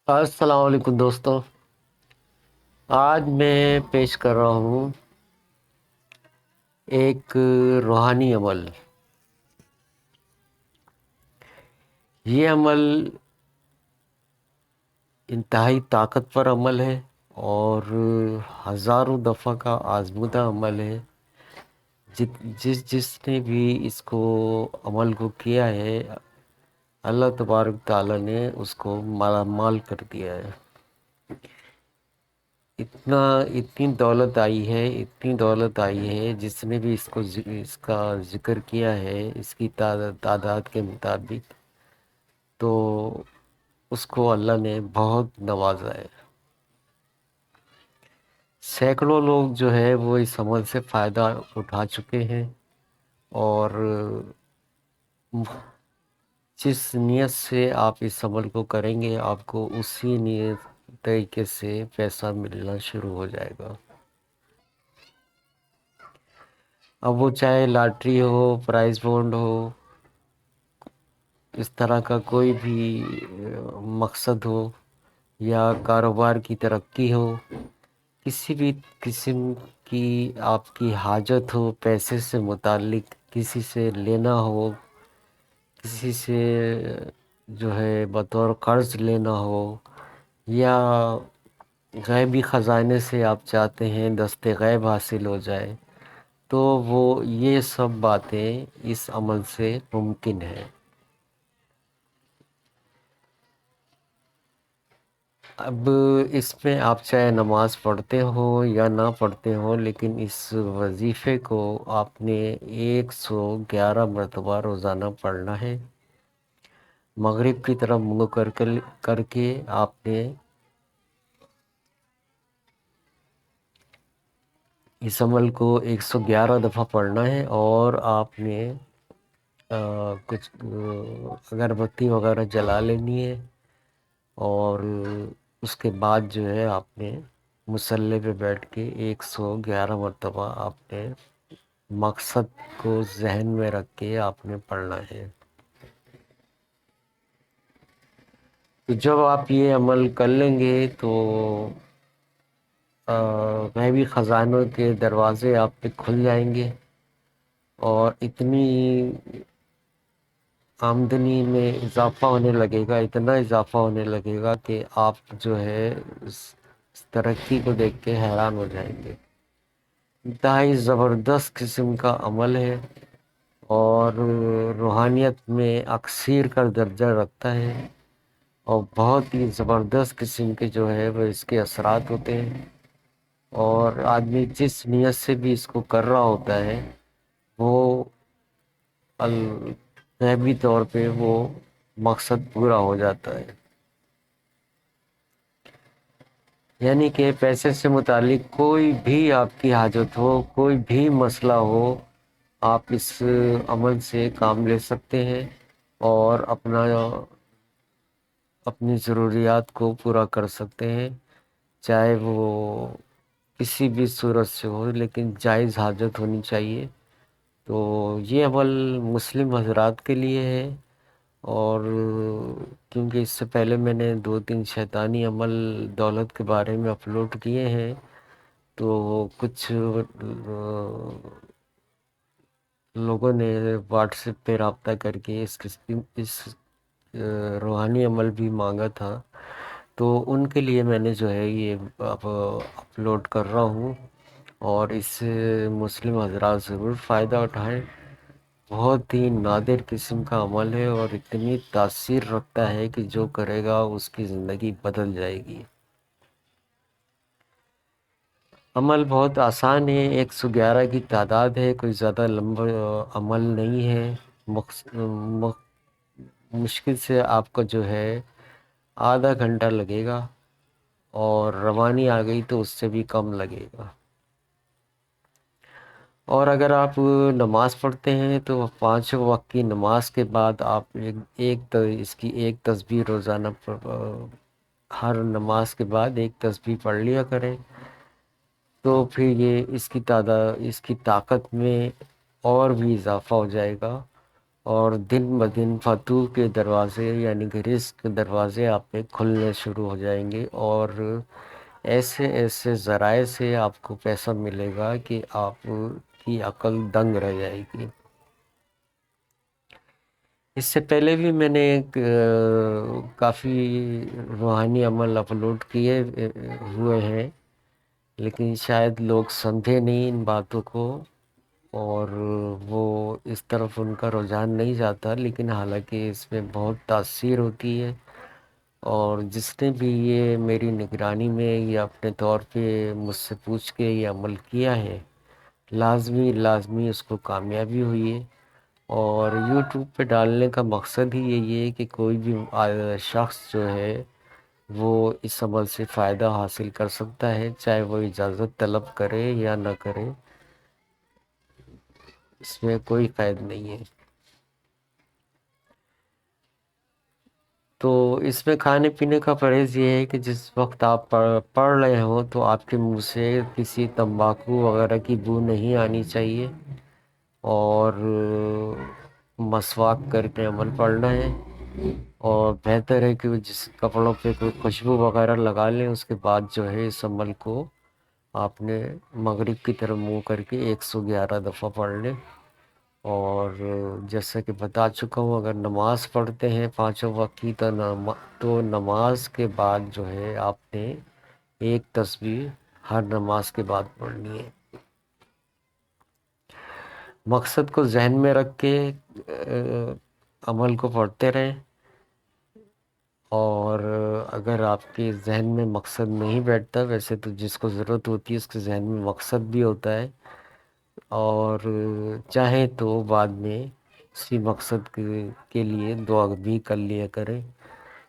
السلام علیکم دوستوں، آج میں پیش کر رہا ہوں ایک روحانی عمل۔ یہ عمل انتہائی طاقتور عمل ہے اور ہزاروں دفعہ کا آزمودہ عمل ہے۔ جس نے بھی اس کو عمل کو کیا ہے، اللہ تبارک تعالیٰ نے اس کو مالا مال کر دیا ہے۔ اتنی دولت آئی ہے جس نے بھی اس کا ذکر کیا ہے، اس کی تعداد کے مطابق، تو اس کو اللہ نے بہت نوازا ہے۔ سینکڑوں لوگ جو ہے وہ اس عمل سے فائدہ اٹھا چکے ہیں، اور جس نیت سے آپ اس عمل کو کریں گے، آپ کو اسی نیت طریقے سے پیسہ ملنا شروع ہو جائے گا۔ اب وہ چاہے لاٹری ہو، پرائز بونڈ ہو، اس طرح کا کوئی بھی مقصد ہو، یا کاروبار کی ترقی ہو، کسی بھی قسم کی آپ کی حاجت ہو، پیسے سے متعلق کسی سے لینا ہو، کسی سے جو ہے بطور قرض لینا ہو، یا غیبی خزانے سے آپ چاہتے ہیں دست غیب حاصل ہو جائے، تو وہ یہ سب باتیں اس عمل سے ممکن ہے۔ اب اس میں آپ چاہے نماز پڑھتے ہو یا نہ پڑھتے ہو، لیکن اس وظیفے کو آپ نے 111 مرتبہ روزانہ پڑھنا ہے۔ مغرب کی طرف منہ کر کے آپ نے اس عمل کو 111 دفعہ پڑھنا ہے، اور آپ نے کچھ اگربتی وغیرہ جلا لینی ہے، اور اس کے بعد جو ہے آپ نے مصلی پہ بیٹھ کے 111 مرتبہ آپ نے مقصد کو ذہن میں رکھ کے آپ نے پڑھنا ہے۔ تو جب آپ یہ عمل کر لیں گے تو غیبی خزانوں کے دروازے آپ پہ کھل جائیں گے، اور اتنی آمدنی میں اضافہ ہونے لگے گا، اتنا اضافہ ہونے لگے گا کہ آپ جو ہے اس ترقی کو دیکھ کے حیران ہو جائیں گے۔ انتہائی زبردست قسم کا عمل ہے، اور روحانیت میں اکثیر کا درجہ رکھتا ہے، اور بہت ہی زبردست قسم کے جو ہے وہ اس کے اثرات ہوتے ہیں، اور آدمی جس نیت سے بھی اس کو کر رہا ہوتا ہے، وہ غیبی طور پہ وہ مقصد پورا ہو جاتا ہے۔ یعنی کہ پیسے سے متعلق کوئی بھی آپ کی حاجت ہو، کوئی بھی مسئلہ ہو، آپ اس عمل سے کام لے سکتے ہیں، اور اپنی ضروریات کو پورا کر سکتے ہیں، چاہے وہ کسی بھی صورت سے ہو، لیکن جائز حاجت ہونی چاہیے۔ تو یہ عمل مسلم حضرات کے لیے ہے، اور کیونکہ اس سے پہلے میں نے 2-3 شیطانی عمل دولت کے بارے میں اپلوڈ کیے ہیں، تو کچھ لوگوں نے واٹس ایپ پہ رابطہ کر کے اس روحانی عمل بھی مانگا تھا، تو ان کے لیے میں نے جو ہے یہ اب اپلوڈ کر رہا ہوں، اور اس سے مسلم حضرات ضرور فائدہ اٹھائیں۔ بہت ہی نادر قسم کا عمل ہے، اور اتنی تاثیر رکھتا ہے کہ جو کرے گا اس کی زندگی بدل جائے گی۔ عمل بہت آسان ہے، 111 کی تعداد ہے، کوئی زیادہ لمبا عمل نہیں ہے۔ مشکل سے آپ کو جو ہے آدھا گھنٹہ لگے گا، اور روانی آ گئی تو اس سے بھی کم لگے گا۔ اور اگر آپ نماز پڑھتے ہیں تو 5 وقت کی نماز کے بعد آپ اس کی ایک تسبیح روزانہ ہر نماز کے بعد ایک تسبیح پڑھ لیا کریں، تو پھر یہ اس کی طاقت میں اور بھی اضافہ ہو جائے گا، اور دن بدن فتوح کے دروازے یعنی کہ رزق کے دروازے آپ پہ کھلنے شروع ہو جائیں گے، اور ایسے ایسے ذرائع سے آپ کو پیسہ ملے گا کہ آپ کی عقل دنگ رہ جائے گی۔ اس سے پہلے بھی میں نے ایک کافی روحانی عمل اپلوڈ کیے ہوئے ہیں، لیکن شاید لوگ سمجھے نہیں ان باتوں کو، اور وہ اس طرف ان کا رجحان نہیں جاتا، لیکن حالانکہ اس میں بہت تاثیر ہوتی ہے، اور جس نے بھی یہ میری نگرانی میں یا اپنے طور پہ مجھ سے پوچھ کے یہ عمل کیا ہے، لازمی اس کو کامیابی ہوئی ہے۔ اور یوٹیوب پہ ڈالنے کا مقصد ہی یہی ہے کہ کوئی بھی شخص جو ہے وہ اس عمل سے فائدہ حاصل کر سکتا ہے، چاہے وہ اجازت طلب کرے یا نہ کرے، اس میں کوئی قید نہیں ہے۔ تو اس میں کھانے پینے کا پرہیز یہ ہے کہ جس وقت آپ پڑھ رہے ہوں تو آپ کے منہ سے کسی تمباکو وغیرہ کی بو نہیں آنی چاہیے، اور مسواک کر کے عمل پڑھنا ہے، اور بہتر ہے کہ جس کپڑوں پہ کوئی خوشبو وغیرہ لگا لیں، اس کے بعد جو ہے اس عمل کو آپ نے مغرب کی طرف منہ کر کے 111 دفعہ پڑھ لیں۔ اور جیسا کہ بتا چکا ہوں، اگر نماز پڑھتے ہیں پانچوں وقت کی تو نماز کے بعد جو ہے آپ نے ایک تسبیح ہر نماز کے بعد پڑھنی ہے۔ مقصد کو ذہن میں رکھ کے عمل کو پڑھتے رہیں، اور اگر آپ کے ذہن میں مقصد نہیں بیٹھتا، ویسے تو جس کو ضرورت ہوتی ہے اس کے ذہن میں مقصد بھی ہوتا ہے، اور چاہیں تو بعد میں اسی مقصد کے لیے دعا بھی کر لیا کریں،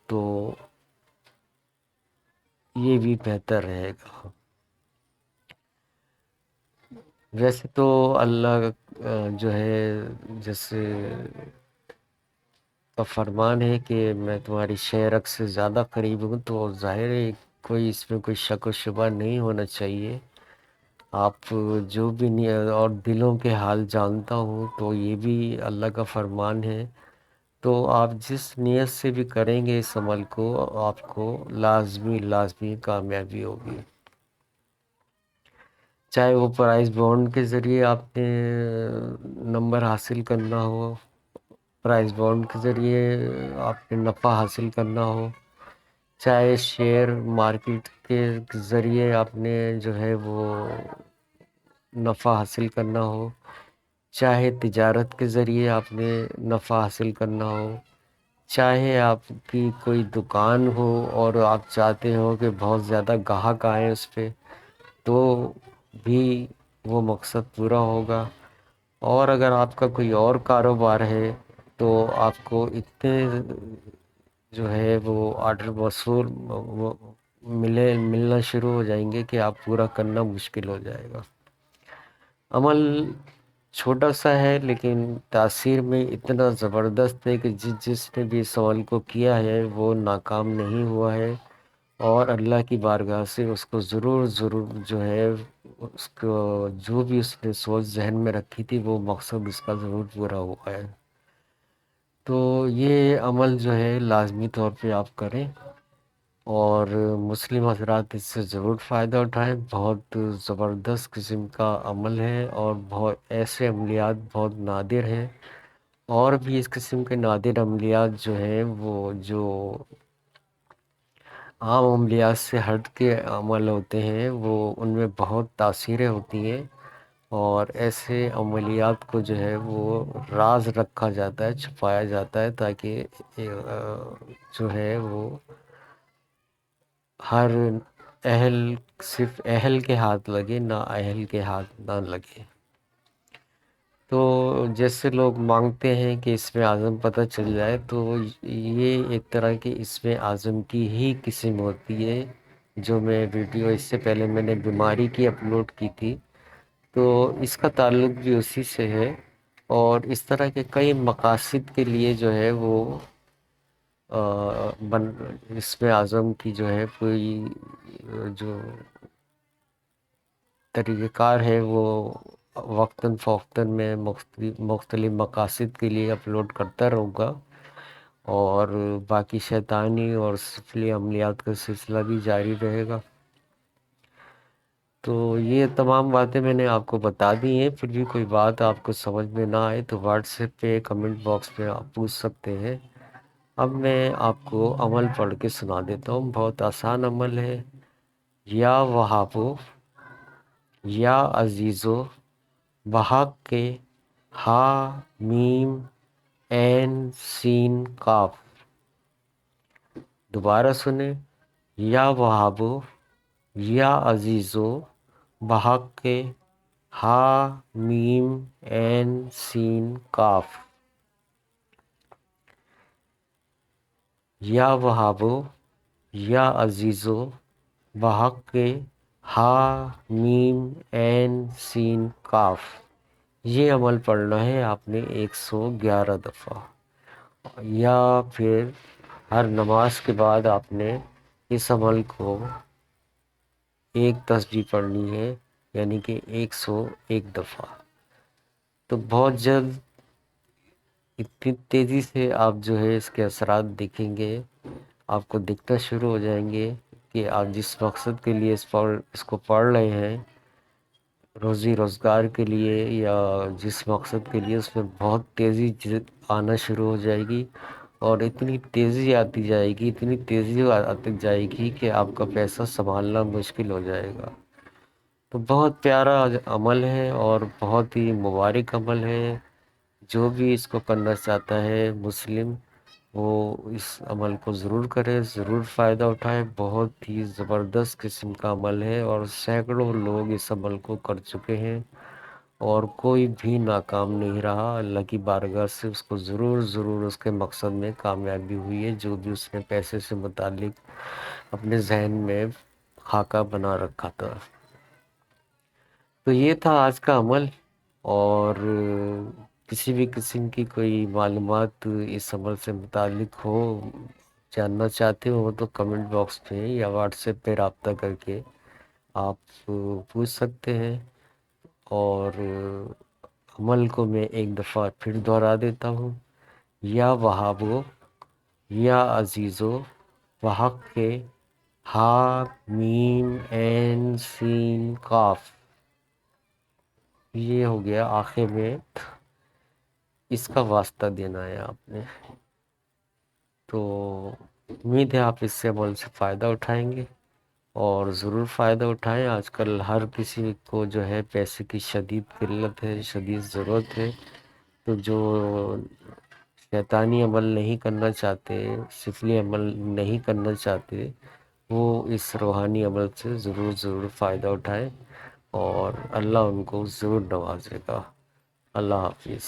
تو یہ بھی بہتر رہے گا۔ ویسے تو اللہ جو ہے جیسے کا فرمان ہے کہ میں تمہاری شہرک سے زیادہ قریب ہوں، تو ظاہر ہے کوئی اس میں کوئی شک و شبہ نہیں ہونا چاہیے۔ آپ جو بھی اور دلوں کے حال جانتا ہوں، تو یہ بھی اللہ کا فرمان ہے، تو آپ جس نیت سے بھی کریں گے اس عمل کو، آپ کو لازمی کامیابی ہوگی، چاہے وہ پرائز بانڈ کے ذریعے آپ نے نمبر حاصل کرنا ہو، پرائز بانڈ کے ذریعے آپ نے نفع حاصل کرنا ہو، چاہے شیئر مارکیٹ کے ذریعے آپ نے جو ہے وہ نفع حاصل کرنا ہو، چاہے تجارت کے ذریعے آپ نے نفع حاصل کرنا ہو، چاہے آپ کی کوئی دکان ہو اور آپ چاہتے ہو کہ بہت زیادہ گاہک آئیں اس پہ، تو بھی وہ مقصد پورا ہوگا۔ اور اگر آپ کا کوئی اور کاروبار ہے تو آپ کو اتنے جو ہے وہ آرڈر موصول ملنا شروع ہو جائیں گے کہ آپ پورا کرنا مشکل ہو جائے گا۔ عمل چھوٹا سا ہے لیکن تاثیر میں اتنا زبردست ہے کہ جس نے بھی اس عمل کو کیا ہے وہ ناکام نہیں ہوا ہے، اور اللہ کی بارگاہ سے اس کو ضرور جو ہے اس کو جو بھی اس نے سوچ ذہن میں رکھی تھی وہ مقصد اس کا ضرور پورا ہوا ہے۔ تو یہ عمل جو ہے لازمی طور پہ آپ کریں، اور مسلم حضرات اس سے ضرور فائدہ اٹھائیں۔ بہت زبردست قسم کا عمل ہے، اور بہت ایسے عملیات بہت نادر ہیں، اور بھی اس قسم کے نادر عملیات جو ہیں وہ جو عام عملیات سے ہٹ کے عمل ہوتے ہیں، وہ ان میں بہت تاثیریں ہوتی ہیں، اور ایسے عملیات کو جو ہے وہ راز رکھا جاتا ہے، چھپایا جاتا ہے، تاکہ جو ہے وہ ہر صرف اہل کے ہاتھ لگے، نا اہل کے ہاتھ نہ لگے۔ تو جیسے لوگ مانگتے ہیں کہ اس میں اعظم پتہ چل جائے، تو یہ ایک طرح کی اس میں اعظم کی ہی قسم ہوتی ہے، جو میں ویڈیو اس سے پہلے میں نے بیماری کی اپلوڈ کی تھی، تو اس کا تعلق بھی اسی سے ہے، اور اس طرح کے کئی مقاصد کے لیے جو ہے وہ اس میں اعظم کی جو ہے کوئی جو طریقہ کار ہے وہ وقتاً فوقتاً میں مختلف مقاصد کے لیے اپلوڈ کرتا رہوں گا، اور باقی شیطانی اور سفلی عملیات کا سلسلہ بھی جاری رہے گا۔ تو یہ تمام باتیں میں نے آپ کو بتا دی ہیں، پھر بھی کوئی بات آپ کو سمجھ میں نہ آئے تو واٹس ایپ پہ کمنٹ باکس میں آپ پوچھ سکتے ہیں۔ اب میں آپ کو عمل پڑھ کے سنا دیتا ہوں، بہت آسان عمل ہے۔ یا وہابو، یا عزیزو، بحق کے، ہا میم عین سین قاف۔ دوبارہ سنیں، یا وہابو، یا عزیزو، بحق کے، ہا میم عین سین قاف۔ یا وہابو، یا عزیزو، بحق کے، ہا میم عین سین قاف۔ یہ عمل پڑھنا ہے آپ نے 111 دفعہ، یا پھر ہر نماز کے بعد آپ نے اس عمل کو ایک تسبیح پڑھنی ہے، یعنی کہ 101 دفعہ۔ تو بہت جلد اتنی تیزی سے آپ جو ہے اس کے اثرات دیکھیں گے، آپ کو دکھنا شروع ہو جائیں گے کہ آپ جس مقصد کے لیے اس کو پڑھ رہے ہیں، روزی روزگار کے لیے یا جس مقصد کے لیے، اس میں بہت تیزی آنا شروع ہو جائے گی، اور اتنی تیزی آتی جائے گی، اتنی تیزی آتی جائے گی کہ آپ کا پیسہ سنبھالنا مشکل ہو جائے گا۔ تو بہت پیارا عمل ہے اور بہت ہی مبارک عمل ہے۔ جو بھی اس کو کرنا چاہتا ہے مسلم، وہ اس عمل کو ضرور کرے، ضرور فائدہ اٹھائے۔ بہت ہی زبردست قسم کا عمل ہے، اور سینکڑوں لوگ اس عمل کو کر چکے ہیں، اور کوئی بھی ناکام نہیں رہا۔ اللہ کی بارگاہ سے اس کو ضرور اس کے مقصد میں کامیابی ہوئی ہے، جو بھی اس نے پیسے سے متعلق اپنے ذہن میں خاکہ بنا رکھا تھا۔ تو یہ تھا آج کا عمل، اور کسی بھی قسم کی کوئی معلومات اس عمل سے متعلق ہو، جاننا چاہتے ہو، تو کمنٹ باکس میں یا واٹس ایپ پہ رابطہ کر کے آپ پوچھ سکتے ہیں۔ اور عمل کو میں ایک دفعہ پھر دہرا دیتا ہوں، یا وہابو، یا عزیزو، بحق کے، ہا میم عین سین قاف۔ یہ ہو گیا، آخر میں اس کا واسطہ دینا ہے آپ نے۔ تو امید ہے آپ اس سے عمل سے فائدہ اٹھائیں گے، اور ضرور فائدہ اٹھائیں۔ آج کل ہر کسی کو جو ہے پیسے کی شدید قلت ہے، شدید ضرورت ہے۔ تو جو شیطانی عمل نہیں کرنا چاہتے، سفلی عمل نہیں کرنا چاہتے، وہ اس روحانی عمل سے ضرور فائدہ اٹھائیں، اور اللہ ان کو ضرور نوازے گا۔ اللہ حافظ۔